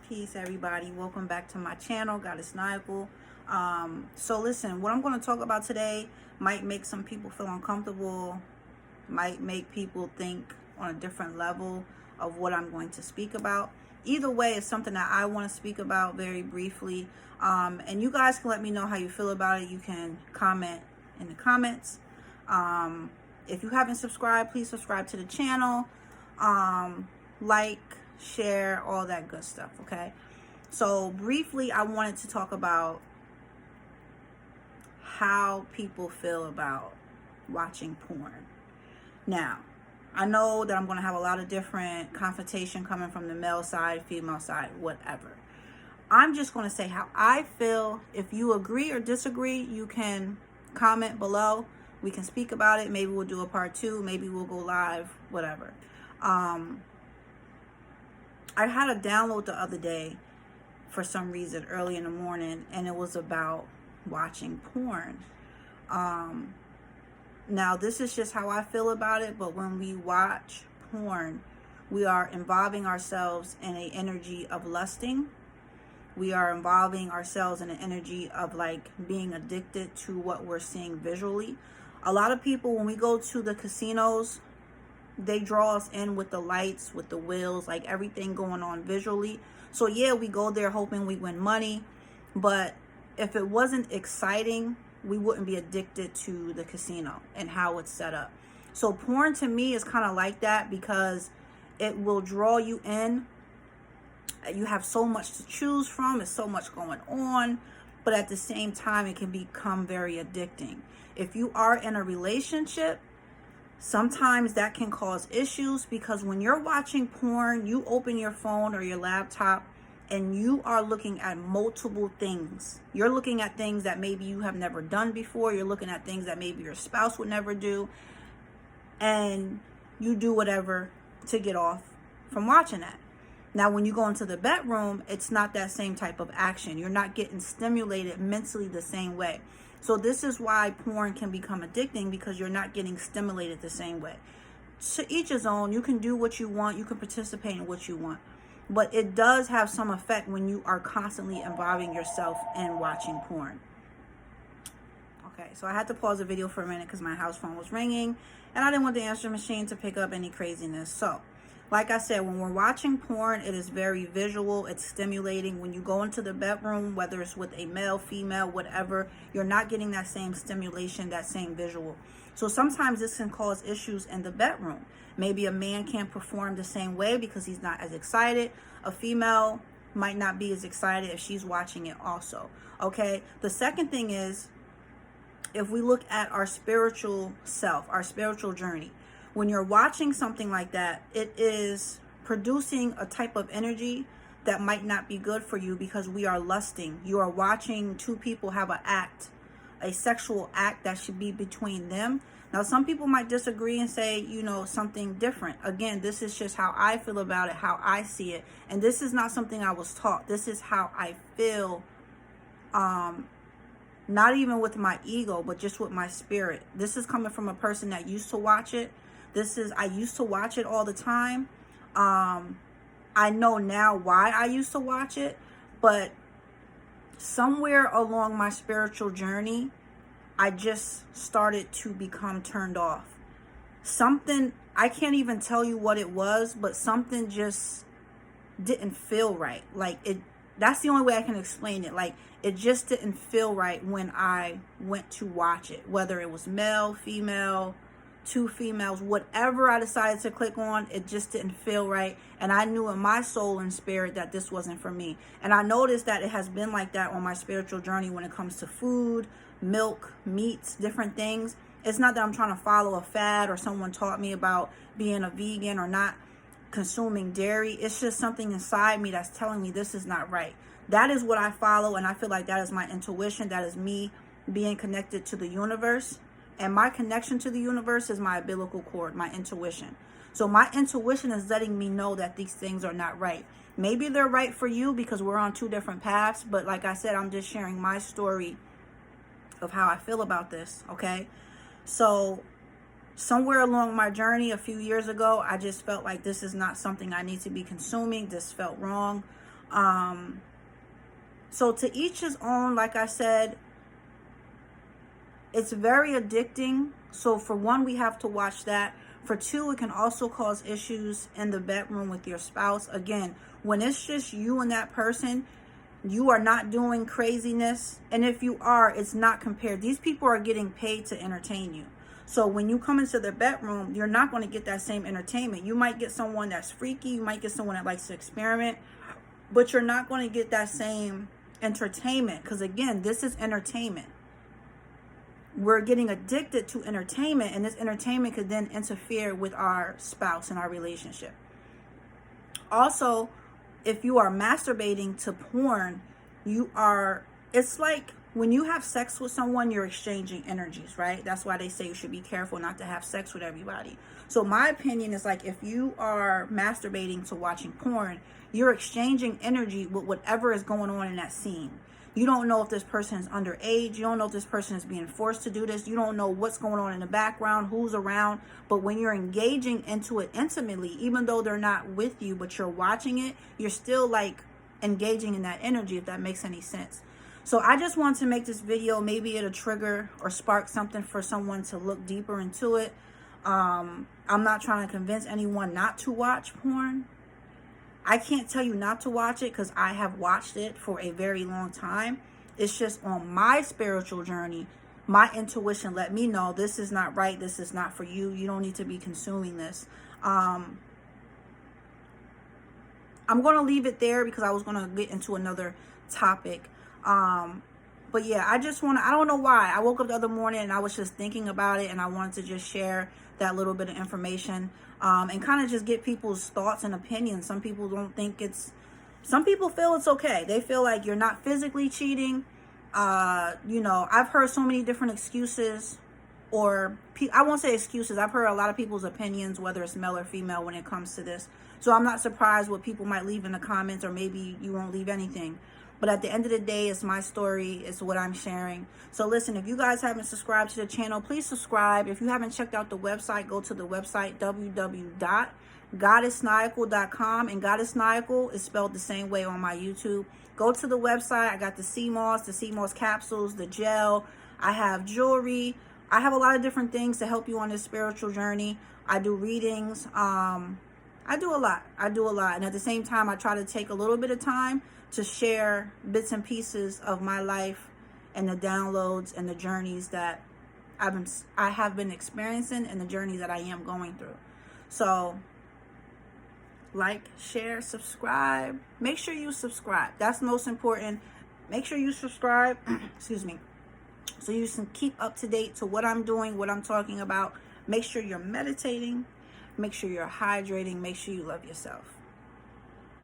Peace, everybody. Welcome back to my channel, Goddess Nigel. So listen, what I'm going to talk about today might make some people feel uncomfortable, might make people think on a different level of what I'm going to speak about. Either way, it's something that I want to speak about very briefly. And you guys can let me know how you feel about it. You can comment in the comments. If you haven't subscribed, please subscribe to the channel. Like, share, all that good stuff. Okay, so briefly I wanted to talk about how people feel about watching porn. Now, I know that I'm going to have a lot of different confrontation coming from the male side, female side, whatever. I'm just going to say how I feel. If you agree or disagree, you can comment below. We can speak about it. Maybe we'll do a part 2. Maybe we'll go live, whatever. I had a download the other day for some reason early in the morning, and it was about watching porn. Now, this is just how I feel about it, but when we watch porn, we are involving ourselves in an energy of lusting. We are involving ourselves in an energy of like being addicted to what we're seeing visually. A lot of people, when we go to the casinos, they draw us in with the lights, with the wheels, like everything going on visually. So yeah, we go there hoping we win money, but if it wasn't exciting, we wouldn't be addicted to the casino and how it's set up. So porn to me is kind of like that, because it will draw you in. You have so much to choose from. There's so much going on, but at the same time, it can become very addicting. If you are in a relationship, sometimes that can cause issues, because when you're watching porn, you open your phone or your laptop and you are looking at multiple things. You're looking at things that maybe you have never done before. You're looking at things that maybe your spouse would never do. And you do whatever to get off from watching that. Now, when you go into the bedroom, it's not that same type of action. You're not getting stimulated mentally the same way. So this is why porn can become addicting, because you're not getting stimulated the same way. To each his own. You can do what you want. You can participate in what you want. But it does have some effect when you are constantly involving yourself in watching porn. Okay, so I had to pause the video for a minute because my house phone was ringing, and I didn't want the answering machine to pick up any craziness. So, like I said, when we're watching porn, it is very visual. It's stimulating. When you go into the bedroom, whether it's with a male, female, whatever, you're not getting that same stimulation, that same visual. So sometimes this can cause issues in the bedroom. Maybe a man can't perform the same way because he's not as excited. A female might not be as excited if she's watching it also. Okay, the second thing is, if we look at our spiritual self, our spiritual journey, when you're watching something like that, it is producing a type of energy that might not be good for you, because we are lusting. You are watching two people have an act, a sexual act that should be between them. Now, some people might disagree and say, you know, something different. Again, this is just how I feel about it, how I see it. And this is not something I was taught. This is how I feel, not even with my ego, but just with my spirit. This is coming from a person that used to watch it. I used to watch it all the time. I know now why I used to watch it, but somewhere along my spiritual journey, I just started to become turned off. Something, I can't even tell you what it was, but something just didn't feel right. Like it, that's the only way I can explain it. Like, it just didn't feel right when I went to watch it, whether it was male, female, two females, whatever I decided to click on, it just didn't feel right. And I knew in my soul and spirit that this wasn't for me. And I noticed that it has been like that on my spiritual journey when it comes to food, milk, meats, different things. It's not that I'm trying to follow a fad or someone taught me about being a vegan or not consuming dairy. It's just something inside me that's telling me this is not right. That is what I follow, and I feel like that is my intuition. That is me being connected to the universe. And my connection to the universe is my umbilical cord, my intuition. So my intuition is letting me know that these things are not right. Maybe they're right for you because we're on two different paths. But like I said, I'm just sharing my story of how I feel about this, okay? So somewhere along my journey a few years ago, I just felt like this is not something I need to be consuming. This felt wrong. So to each his own. Like I said, it's very addicting. So for one, we have to watch that. For two, it can also cause issues in the bedroom with your spouse. Again, when it's just you and that person, you are not doing craziness. And if you are, it's not compared. These people are getting paid to entertain you. So when you come into their bedroom, you're not going to get that same entertainment. You might get someone that's freaky. You might get someone that likes to experiment. But you're not going to get that same entertainment. Because again, this is entertainment. We're getting addicted to entertainment, and this entertainment could then interfere with our spouse and our relationship. Also, if you are masturbating to porn, it's like when you have sex with someone, you're exchanging energies, right? That's why they say you should be careful not to have sex with everybody. So my opinion is, like, if you are masturbating to watching porn, you're exchanging energy with whatever is going on in that scene. You don't know if this person is underage. You don't know if this person is being forced to do this. You don't know what's going on in the background, who's around. But when you're engaging into it intimately, even though they're not with you, but you're watching it, you're still like engaging in that energy, if that makes any sense. So I just want to make this video. Maybe it'll trigger or spark something for someone to look deeper into it. I'm not trying to convince anyone not to watch porn. I can't tell you not to watch it because I have watched it for a very long time. It's just on my spiritual journey, my intuition let me know this is not right. This is not for you. You don't need to be consuming this. I'm going to leave it there because I was going to get into another topic. But yeah, I don't know why. I woke up the other morning and I was just thinking about it, and I wanted to just share that little bit of information, and kind of just get people's thoughts and opinions. Some people some people feel it's okay. They feel like you're not physically cheating. I've heard so many different excuses, or I won't say excuses. I've heard a lot of people's opinions, whether it's male or female, when it comes to this. So I'm not surprised what people might leave in the comments, or maybe you won't leave anything. But at the end of the day, it's my story. It's what I'm sharing. So listen, if you guys haven't subscribed to the channel, please subscribe. If you haven't checked out the website, go to the website, www.goddessniacal.com. And Goddess Niacal is spelled the same way on my YouTube. Go to the website. I got the sea moss capsules, the gel. I have jewelry. I have a lot of different things to help you on this spiritual journey. I do readings. I do a lot. And at the same time, I try to take a little bit of time to share bits and pieces of my life and the downloads and the journeys that I have been experiencing, and the journey that I am going through. So like, share, subscribe. Make sure you subscribe. That's most important. Make sure you subscribe. Excuse me. So you can keep up to date to what I'm doing, what I'm talking about. Make sure you're meditating. Make sure you're hydrating. Make sure you love yourself.